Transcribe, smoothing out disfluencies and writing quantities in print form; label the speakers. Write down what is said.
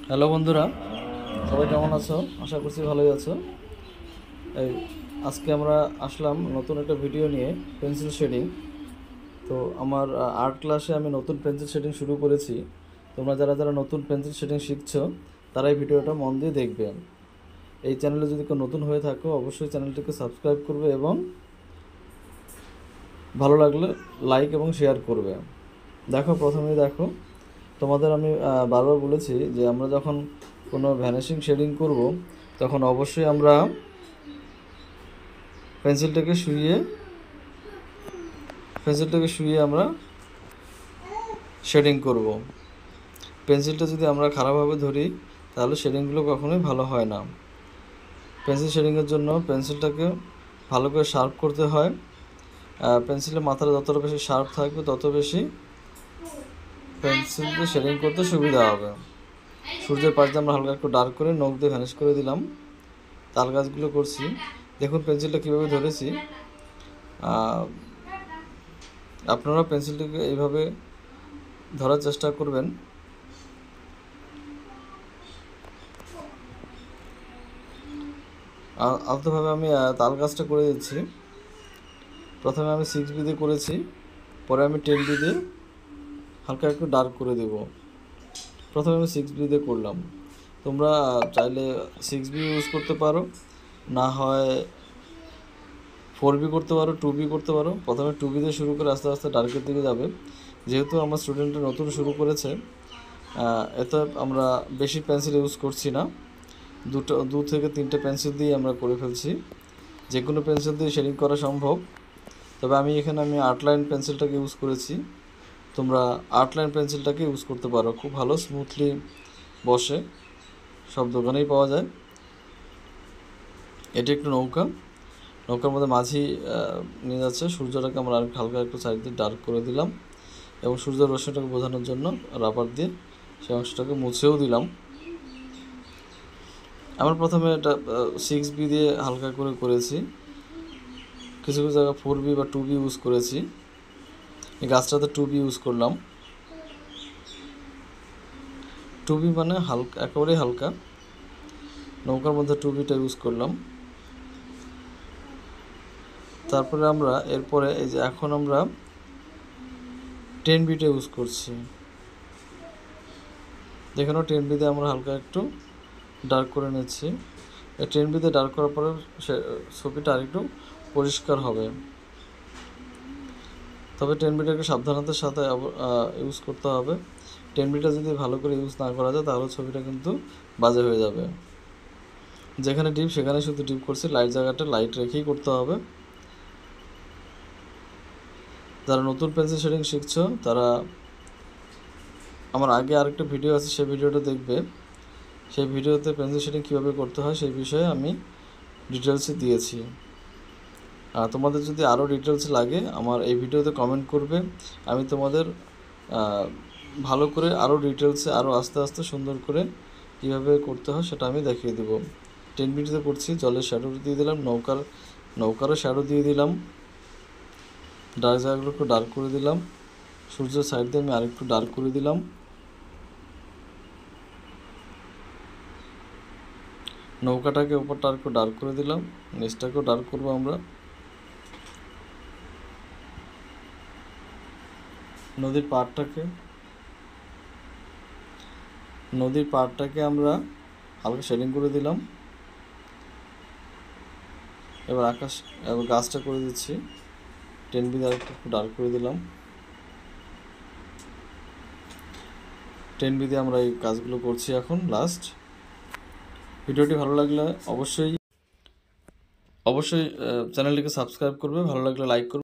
Speaker 1: Hello বন্ধুরা, সবাই কেমন আছো? আশা করছি ভালোই আছো। এই আজকে আমরা আসলাম নতুন একটা ভিডিও নিয়ে, পেন্সিল শেডিং। তো আমার আর্ট ক্লাসে আমি নতুন পেন্সিল শেডিং শুরু করেছি। তোমরা যারা যারা নতুন পেন্সিল শেডিং শিখছো তারা এই ভিডিওটা মন দিয়ে দেখবে। এই চ্যানেলে যদি কেউ নতুন হয়ে থাকো অবশ্যই চ্যানেলটিকে সাবস্ক্রাইব করবে এবং ভালো লাগলে লাইক এবং শেয়ার করবে। প্রথমেই দেখো, তোমাদের আমি বারবার বলেছি যে আমরা যখন কোনো ভ্যানিশিং শেডিং করব তখন অবশ্যই আমরা পেন্সিলটাকে শুইয়ে আমরা শেডিং করব। পেন্সিলটা যদি আমরা খারাপভাবে ধরি তাহলে শেডিংগুলো কখনোই ভালো হয় না। পেন্সিল শেডিংয়ের জন্য পেন্সিলটাকে ভালো করে শার্প করতে হয়। পেন্সিলের মাথাটা যতটা বেশি শার্প থাকবে তত বেশি পেন্সিল দিয়ে শেডিং করতে সুবিধা হবে। সূর্যের পাশ দিয়ে আমরা হালকা একটু ডার্ক করে নখ দিয়ে ভ্যানিশ করে দিলাম। তাল গাছগুলো করছি, দেখুন পেন্সিলটা কীভাবে ধরেছি। আপনারা পেন্সিলটাকে এইভাবে ধরার চেষ্টা করবেন। আলতোভাবে আমি তাল গাছটা করে দিচ্ছি। প্রথমে আমি 6B দিয়ে করেছি, পরে আমি 10B দিয়ে হালকা একটু ডার্ক করে দেব। প্রথমে আমি 6B দিয়ে করলাম। তোমরা চাইলে 6B ইউজ করতে পারো, না হয় 4B করতে পারো, 2B করতে পারো। প্রথমে 2B দিয়ে শুরু করে আস্তে আস্তে ডার্কের দিকে যাবে। যেহেতু আমার স্টুডেন্টরা নতুন শুরু করেছে, এতে আমরা বেশি পেন্সিল ইউজ করছি না, 2 থেকে 3টে পেন্সিল দিয়ে আমরা করে ফেলছি। যে কোনো পেন্সিল দিয়ে শেডিং করা সম্ভব, তবে আমি এখানে আর্ট লাইন পেন্সিলটাকে ইউজ করেছি। তোমরা আর্ট লাইন পেন্সিলটাকে ইউজ করতে পারো, খুব ভালো স্মুথলি বসে, সব দোকানেই পাওয়া যায়। এটি একটু নৌকার মধ্যে মাঝি নিয়ে যাচ্ছে। সূর্যটাকে আমরা আর হালকা একটু সাইড দিয়ে ডার্ক করে দিলাম এবং সূর্যের রশ্মিটাকে বোঝানোর জন্য রাবার দিয়ে সেই অংশটাকে মুছেও দিলাম। আমরা প্রথমে এটা 6B দিয়ে হালকা করে করেছি, কিছু কিছু জায়গায় 4B বা 2B ইউজ করেছি। এই গাছটাতে 2B ইউজ করলাম। 2B মানে হালকা, একেবারেই হালকা। নৌকার মধ্যে 2Bটা ইউজ করলাম। তারপরে আমরা এরপরে এই যে এখন আমরা 10Bটা ইউজ করছি। দেখেন 10B দিয়ে আমরা হালকা একটু ডার্ক করে নিচ্ছি। এই 10B দিয়ে ডার্ক করার পরে ছবিটা আরেকটু পরিষ্কার হবে। তবে 10Bটাকে সাবধানতার সাথে ইউজ করতে হবে। 10Bটা যদি ভালো করে ইউজ না করা যায় তাহলে ছবিটা কিন্তু বাজে হয়ে যাবে। যেখানে ডিপ সেখানে শুধু ডিপ করছি, লাইট জায়গাটা লাইট রেখেই করতে হবে। যারা নতুন পেন্সিল শেডিং শিখছো তারা আমার আগে আরেকটা ভিডিও আছে, সেই ভিডিওটা দেখবে। সেই ভিডিওতে পেন্সিল শেডিং কীভাবে করতে হয় সেই বিষয়ে আমি ডিটেলসে দিয়েছি। আর তোমাদের যদি আরও ডিটেলস লাগে আমার এই ভিডিওতে কমেন্ট করবে, আমি তোমাদের ভালো করে আরও ডিটেলসে আরও আস্তে আস্তে সুন্দর করে কীভাবে করতে হয় সেটা আমি দেখিয়ে দেবো। 10Bতে করছি, জলের শ্যাডো দিয়ে দিলাম, নৌকারও শ্যাডো দিয়ে দিলাম, ডার্ক জায়গাগুলো একটু ডার্ক করে দিলাম, সূর্যের সাইড দিয়ে আমি আরেকটু ডার্ক করে দিলাম। নৌকাটাকে উপরটা আরেকটু ডার্ক করে দিলাম, নিচটাকেও ডার্ক করবো আমরা। নদীর পাড়টাকে আমরা হালকা শেডিং করে দিলাম। এবার গাছটা করে দিচ্ছি, 10B দিয়ে আরেকটু ডার্ক করে দিলাম। 10B দিয়ে আমরা এই কাজগুলো করছি এখন লাস্ট। ভিডিওটি ভালো লাগলে অবশ্যই চ্যানেলটিকে সাবস্ক্রাইব করবে, ভালো লাগলে লাইক করবে।